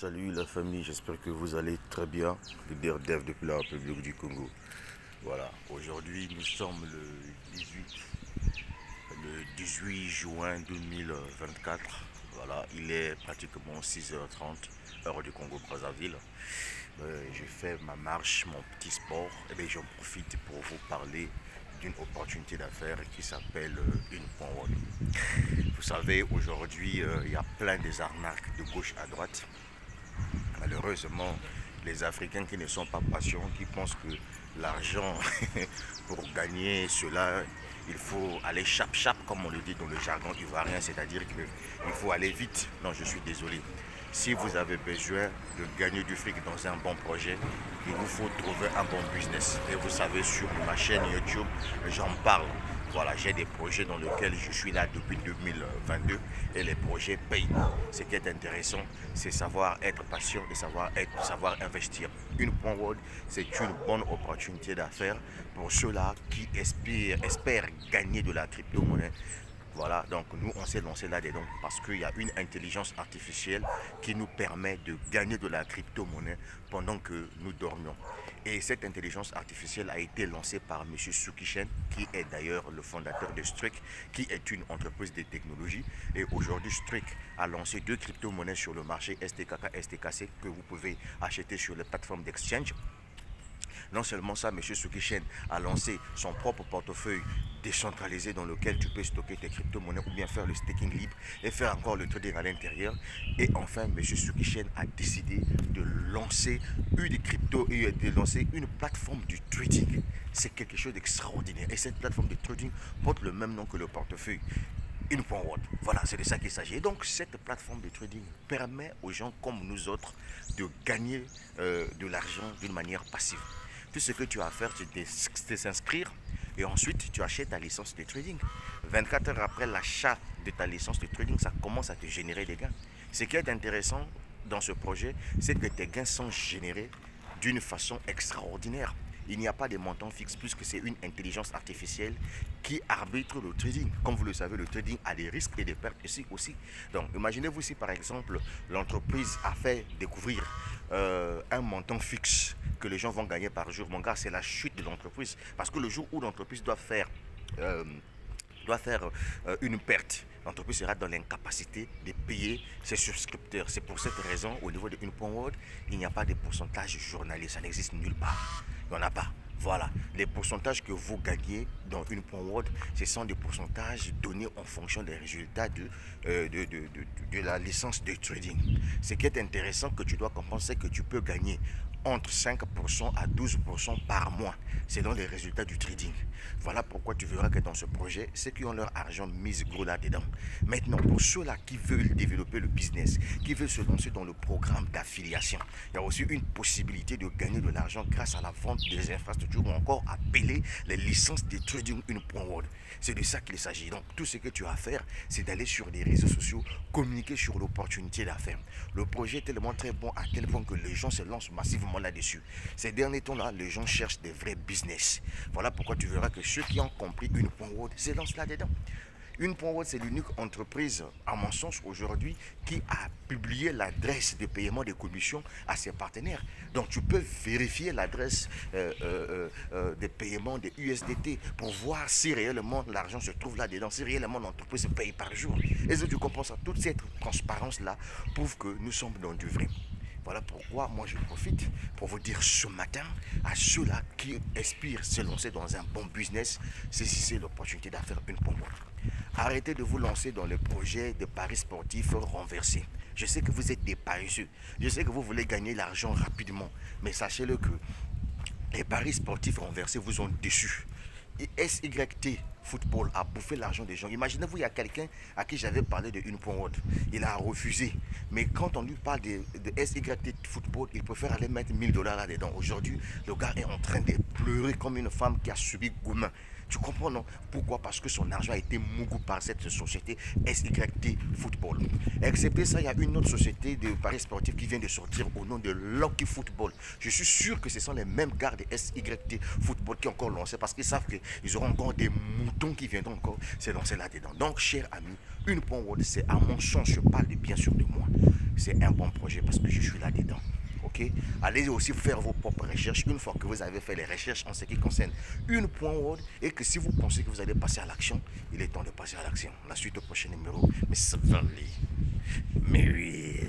Salut la famille, j'espère que vous allez très bien. Le Dev depuis la République du Congo. Voilà, aujourd'hui nous sommes le 18 juin 2024. Voilà, il est pratiquement 6h30, heure du Congo-Brazzaville. J'ai fait ma marche, mon petit sport. Et bien j'en profite pour vous parler d'une opportunité d'affaires qui s'appelle une One. Vous savez, aujourd'hui, il y a plein des arnaques de gauche à droite. Malheureusement, les Africains qui ne sont pas patients, qui pensent que l'argent, pour gagner cela, il faut aller chap-chap, comme on le dit dans le jargon ivoirien, c'est-à-dire qu'il faut aller vite. Non, je suis désolé. Si vous avez besoin de gagner du fric dans un bon projet, il vous faut trouver un bon business. Et vous savez, sur ma chaîne YouTube, j'en parle. Voilà, j'ai des projets dans lesquels je suis là depuis 2022 et les projets payent. Ce qui est intéressant, c'est savoir être patient et savoir investir. Une One, c'est une bonne opportunité d'affaires pour ceux-là qui espèrent gagner de la crypto-monnaie. Voilà, donc nous on s'est lancé là-dedans parce qu'il y a une intelligence artificielle qui nous permet de gagner de la crypto-monnaie pendant que nous dormions. Et cette intelligence artificielle a été lancée par M. Suki Shen, qui est d'ailleurs le fondateur de Streak, qui est une entreprise de technologie. Et aujourd'hui, Streak a lancé deux crypto-monnaies sur le marché, STKK et STKC, que vous pouvez acheter sur les plateformes d'exchange. Non seulement ça, M. Suki Shen a lancé son propre portefeuille décentralisé dans lequel tu peux stocker tes crypto-monnaies ou bien faire le staking libre et faire encore le trading à l'intérieur. Et enfin, M. Suki Shen a décidé de lancer une plateforme du trading. C'est quelque chose d'extraordinaire. Et cette plateforme de trading porte le même nom que le portefeuille. Une One. Voilà, c'est de ça qu'il s'agit. Donc, cette plateforme de trading permet aux gens comme nous autres de gagner de l'argent d'une manière passive. Tout ce que tu as à faire, c'est s'inscrire et ensuite tu achètes ta licence de trading. 24 heures après l'achat de ta licence de trading, ça commence à te générer des gains. Ce qui est intéressant dans ce projet, c'est que tes gains sont générés d'une façon extraordinaire. Il n'y a pas de montant fixe puisque c'est une intelligence artificielle qui arbitre le trading. Comme vous le savez, le trading a des risques et des pertes aussi. Donc, imaginez-vous si par exemple l'entreprise a fait découvrir un montant fixe que les gens vont gagner par jour. Mon gars, c'est la chute de l'entreprise. Parce que le jour où l'entreprise doit faire une perte, l'entreprise sera dans l'incapacité de payer ses souscripteurs. C'est pour cette raison, au niveau de une One, il n'y a pas de pourcentage journalier. Ça n'existe nulle part. Il n'y en a pas. Voilà, les pourcentages que vous gagnez dans une One, ce sont des pourcentages donnés en fonction des résultats de la licence de trading. Ce qui est intéressant que tu dois comprendre, c'est que tu peux gagner entre 5% à 12% par mois, selon les résultats du trading. Voilà pourquoi tu verras que dans ce projet, ceux qui ont leur argent mis gros là-dedans. Maintenant, pour ceux-là qui veulent développer le business, qui veulent se lancer dans le programme d'affiliation, il y a aussi une possibilité de gagner de l'argent grâce à la vente des infrastructures ou encore à payer les licences de trading une One. C'est de ça qu'il s'agit. Donc, tout ce que tu as à faire, c'est d'aller sur les réseaux sociaux, communiquer sur l'opportunité d'affaires. Le projet est tellement très bon à tel point que les gens se lancent massivement là-dessus. Ces derniers temps-là, les gens cherchent des vrais business. Voilà pourquoi tu verras que ceux qui ont compris une One se lancent là-dedans. Une One, c'est l'unique entreprise, à mon sens, aujourd'hui, qui a publié l'adresse de paiement des commissions à ses partenaires. Donc, tu peux vérifier l'adresse des paiements des USDT pour voir si réellement l'argent se trouve là-dedans, si réellement l'entreprise paye par jour. Et si tu comprends ça, toute cette transparence-là prouve que nous sommes dans du vrai. Voilà pourquoi moi je profite pour vous dire ce matin à ceux-là qui aspirent se lancer dans un bon business, saisissez l'opportunité d'affaire une One. Arrêtez de vous lancer dans les projets de paris sportifs renversés. Je sais que vous êtes des paresseux, je sais que vous voulez gagner l'argent rapidement, mais sachez-le que les paris sportifs renversés vous ont déçus. Et SYT Football a bouffé l'argent des gens. Imaginez-vous, il y a quelqu'un à qui j'avais parlé de une One. Il a refusé. Mais quand on lui parle de SYT Football, il préfère aller mettre 1000$ là-dedans. Aujourd'hui, le gars est en train de pleurer comme une femme qui a subi gourmand. Tu comprends, non? Pourquoi? Parce que son argent a été mougou par cette société SYT Football. Excepté ça, il y a une autre société de paris sportifs qui vient de sortir au nom de Lucky Football. Je suis sûr que ce sont les mêmes gars de SYT Football qui ont encore lancé parce qu'ils savent qu'ils auront encore des moutons qui viendront encore se lancer là-dedans. Donc, chers amis, une One, c'est à mon sens, je parle bien sûr de moi. c'est un bon projet parce que je suis là-dedans. Ok, allez aussi faire vos propres recherches une fois que vous avez fait les recherches en ce qui concerne une point word et que si vous pensez que vous allez passer à l'action, il est temps de passer à l'action. La suite au prochain numéro. Mais ça va aller. Mais oui.